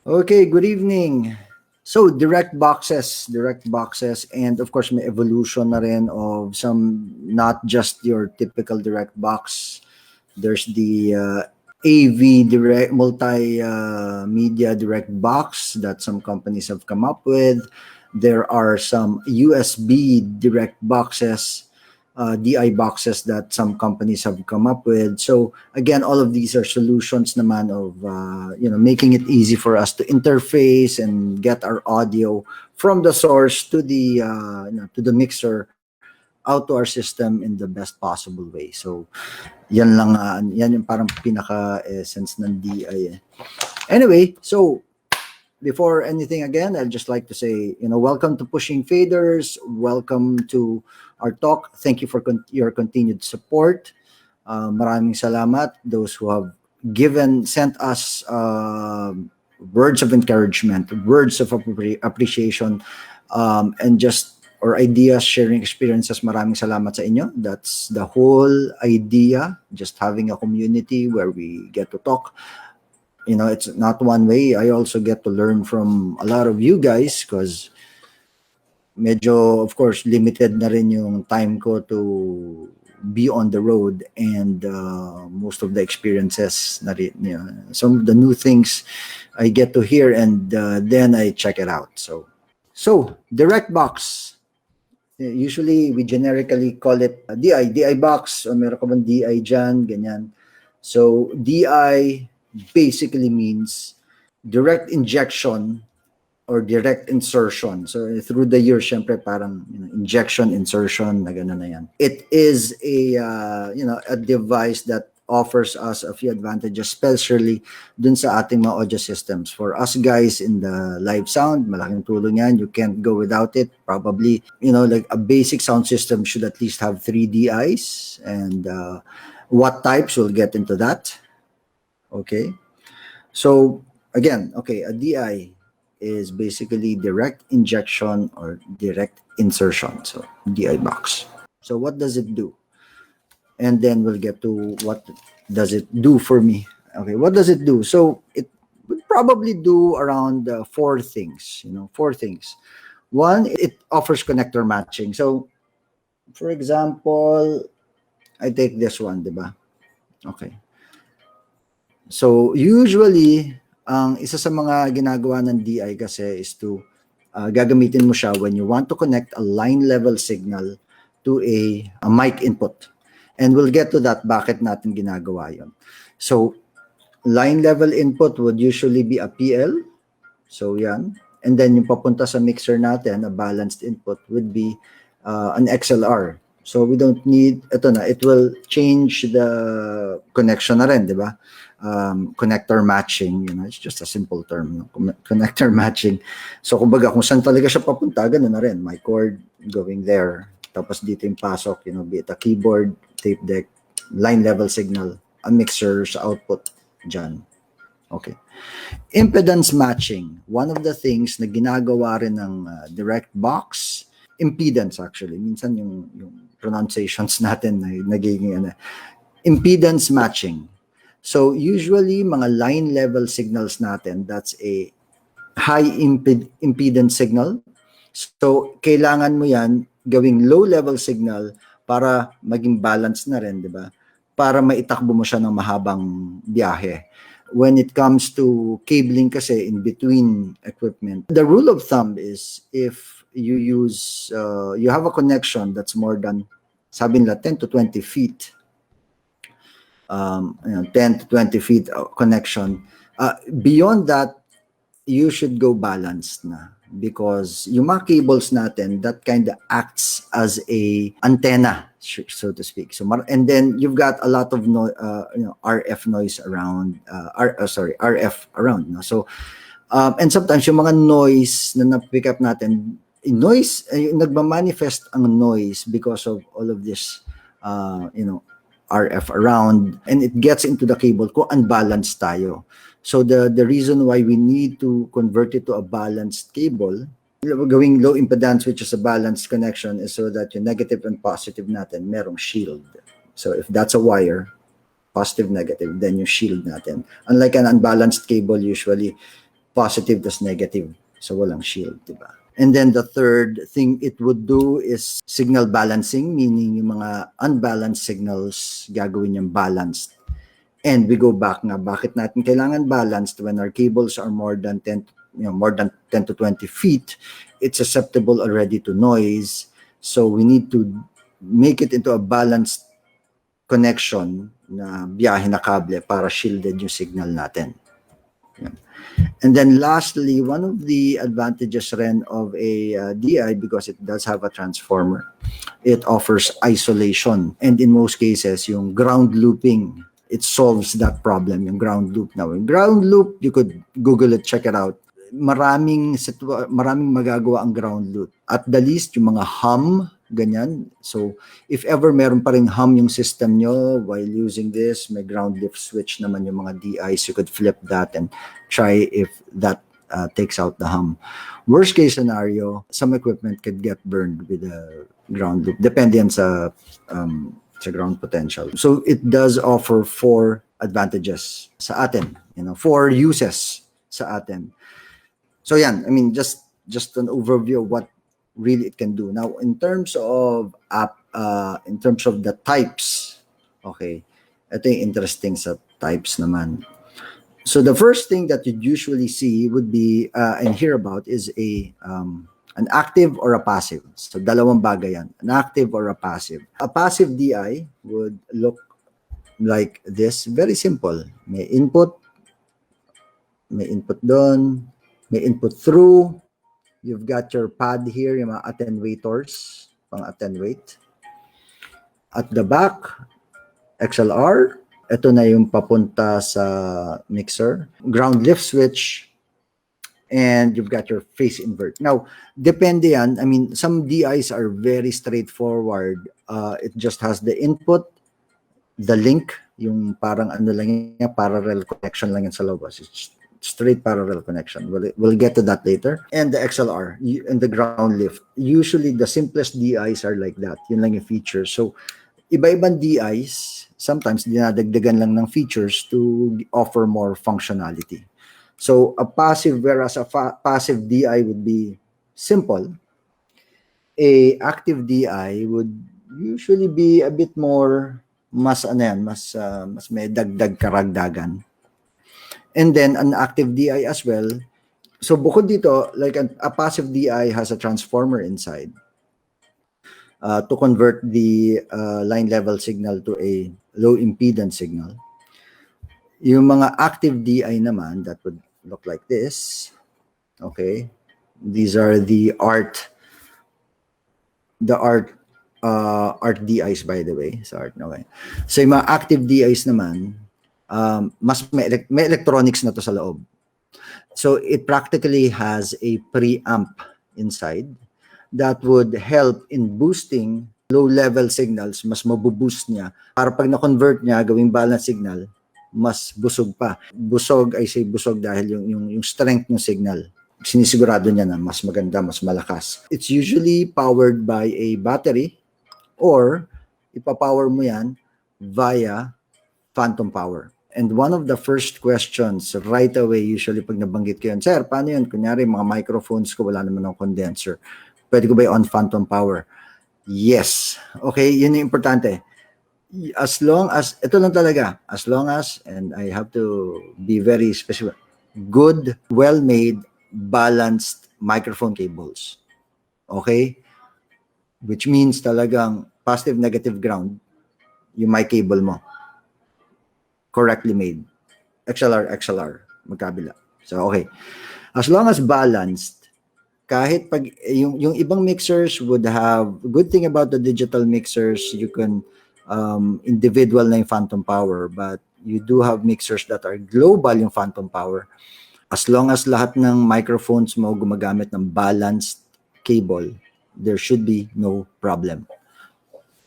Okay, good evening. So, direct boxes, and of course, may evolution na rin of some, not just your typical direct box. There's the AV direct, multi media direct box that some companies have come up with. There are some USB direct boxes, DI boxes that some companies have come up with. So again, all of these are solutions naman of making it easy for us to interface and get our audio from the source to the mixer out to our system in the best possible way. So yan yung parang pinaka essence ng DI. Anyway, so before anything again, I'd just like to say, welcome to Pushing Faders. Welcome to our talk. Thank you for your continued support. Maraming salamat. Those who have sent us words of encouragement, words of appreciation, and just or ideas, sharing experiences. Maraming salamat sa inyo. That's the whole idea, just having a community where we get to talk. It's not one way. I also get to learn from a lot of you guys because medyo, of course, limited na rin yung time ko to be on the road, and most of the experiences na rin, some of the new things I get to hear, and then I check it out. So direct box. Usually, we generically call it DI box, o meron ka bang DI dyan, ganyan. So DI basically means direct injection or direct insertion. So through the years, syempre parang injection, insertion, na gano'n na yan. It is a device that offers us a few advantages, especially dun sa ating mga audio systems. For us guys in the live sound, malaking tulong yan. You can't go without it. Probably, like a basic sound system should at least have 3 DIs. And what types, we'll get into that. Okay. So again, a DI is basically direct injection or direct insertion. So DI box. So what does it do? And then we'll get to what does it do for me. Okay, what does it do? So it would probably do around 4 things. 4 things. One, it offers connector matching. So for example, I take this one, diba? Okay. So usually, ang isa sa mga ginagawa ng DI kasi is to gagamitin mo siya when you want to connect a line level signal to a mic input. And we'll get to that, bakit natin ginagawa yon. So line level input would usually be a PL. So yan. And then yung papunta sa mixer natin, a balanced input would be an XLR. So we don't need, it will change the connection na rin, di ba? Connector matching, it's just a simple term, connector matching. So kumbaga kung saan talaga siya papunta, ganun na rin, my cord going there, tapos dito yung pasok, be it a keyboard, tape deck, line level signal, a mixer sa output dyan. Okay. Impedance matching, one of the things na ginagawa rin ng direct box, impedance actually, minsan yung pronunciations natin nagiging impedance matching. So usually mga line level signals natin, that's a high impedance signal. So kailangan mo yan gawing low level signal para maging balance na rin, di ba? Para maitakbo mo siya ng mahabang biyahe. When it comes to cabling kasi in between equipment, the rule of thumb is if you use, you have a connection that's more than, sabi nila, 10 to 20 feet, 10 to 20 feet connection. Beyond that, you should go balanced na. Because yung mga cables natin, that kind of acts as a antenna, so to speak. So and then you've got a lot of RF noise around, RF around. No? So and sometimes yung mga noise na na-pick up natin, noise, nagmamanifest ang noise because of all of this, RF around, and it gets into the cable kung unbalanced tayo. So the reason why we need to convert it to a balanced cable, going low impedance, which is a balanced connection, is so that yung negative and positive natin merong shield. So if that's a wire, positive, negative, then yung shield natin. Unlike an unbalanced cable, usually positive tas negative. So walang shield, diba? And then the third thing it would do is signal balancing, meaning yung mga unbalanced signals, gagawin niyang balanced. And we go back nga, bakit natin kailangan balanced when our cables are more than 10, more than 10 to 20 feet, it's susceptible already to noise. So we need to make it into a balanced connection na biyahe na kable para shielded yung signal natin. Yan. And then lastly, one of the advantages rin of a DI, because it does have a transformer, it offers isolation. And in most cases, yung ground looping, it solves that problem, yung ground loop. Now, yung ground loop, you could Google it, check it out. Maraming magagawa ang ground loop. At the least, yung mga hum, ganyan. So, if ever meron pa ring hum yung system nyo while using this, may ground lift switch naman yung mga DIs, you could flip that and try if that takes out the hum. Worst case scenario, some equipment could get burned with a ground loop, depending sa ground potential. So, it does offer 4 advantages sa atin, 4 uses sa atin. So, yan, I mean, just an overview of what really it can do. Now, in terms of the types, okay, ito yung interesting sa types naman. So the first thing that you'd usually see would be and hear about is an active or a passive. So dalawang bagay yan, an active or a passive. A passive DI would look like this, very simple. May input doon, may input through. You've got your pad here, yung mga attenuators, pang-attenuate. At the back, XLR. Ito na yung papunta sa mixer. Ground lift switch. And you've got your phase invert. Now, depende yan. I mean, some DIs are very straightforward. It just has the input, the link, yung parang ano lang yan, parallel connection lang yan sa lobas. It's straight parallel connection. We'll get to that later. And the XLR and the ground lift. Usually, the simplest DIs are like that. Yun lang yung features. So, iba-ibang DIs, sometimes dinadagdagan lang ng features to offer more functionality. So, a passive, whereas a passive DI would be simple, a active DI would usually be a bit more, mas may dagdag karagdagan. And then an active DI as well. So bukod dito, like a passive DI has a transformer inside to convert the line level signal to a low impedance signal. Yung mga active DI naman, that would look like this. Okay. These are the ART DIs, by the way. So ART, okay. So yung mga active DIs naman, mas may electronics na to sa loob. So it practically has a preamp inside that would help in boosting low-level signals. Mas mabuboost niya para pag na-convert niya gawing balance signal, mas busog pa. Busog, I say busog dahil yung strength ng signal, sinisigurado niya na mas maganda, mas malakas. It's usually powered by a battery or ipapower mo yan via phantom power. And one of the first questions right away, usually pag nabanggit ko yun, sir, paano yun? Kunyari, mga microphones ko, wala naman ng condenser. Pwede ko ba on phantom power? Yes. Okay, yun yung importante. As long as, ito lang talaga, as long as, and I have to be very specific, good, well-made, balanced microphone cables. Okay? Which means talagang positive, negative ground, yung mic cable mo. Correctly made. XLR, magkabila. So, okay. As long as balanced, kahit pag, yung ibang mixers would have, good thing about the digital mixers, you can, individual na yung phantom power, but you do have mixers that are global yung phantom power. As long as lahat ng microphones mo gumagamit ng balanced cable, there should be no problem.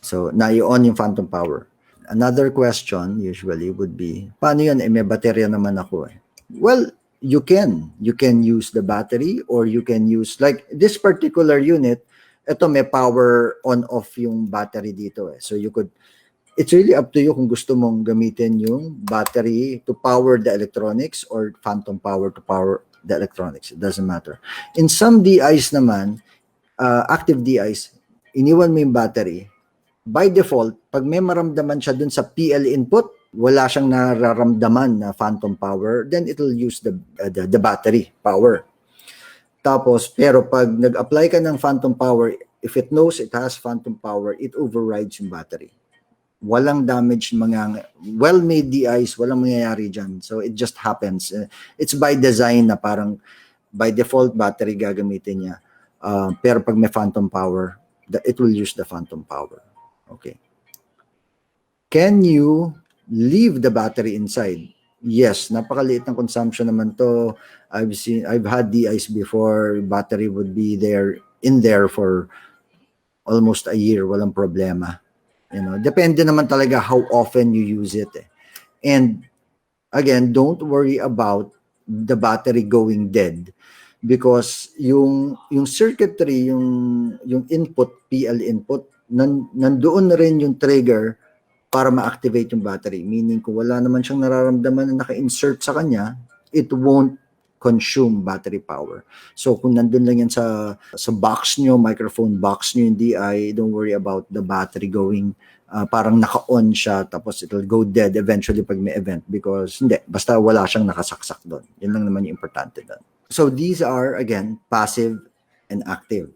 So, na-on yung phantom power. Another question usually would be, paano yun? May baterya naman ako eh. Well, you can use the battery or you can use, like this particular unit, ito may power on-off yung battery dito eh. So you could, it's really up to you kung gusto mong gamitin yung battery to power the electronics or phantom power to power the electronics. It doesn't matter. In some DIs naman, active DIs, iniwan mo yung battery. By default, pag may maramdaman siya dun sa PL input, wala siyang nararamdaman na phantom power, then it will use the battery power. Tapos, pero pag nag-apply ka ng phantom power, if it knows it has phantom power, it overrides yung battery. Walang damage, mga well-made DIs, walang mangyayari dyan. So, it just happens. It's by design na parang by default battery gagamitin niya. Pero pag may phantom power, it will use the phantom power. Okay. Can you leave the battery inside? Yes, napakaliit ng consumption naman to. I've had DIs before, battery would be in there for almost a year, walang problema. Depende naman talaga how often you use it. And again, don't worry about the battery going dead because yung circuitry, yung input, PL input, nandoon na rin yung trigger para ma-activate yung battery. Meaning, kung wala naman siyang nararamdaman na naka-insert sa kanya, it won't consume battery power. So, kung nandun lang yan sa box nyo, microphone box nyo yung DI, don't worry about the battery going, parang naka-on siya, tapos it'll go dead eventually pag may event because hindi, basta wala siyang nakasaksak doon. Yun lang naman yung importante doon. So, these are, again, passive and active.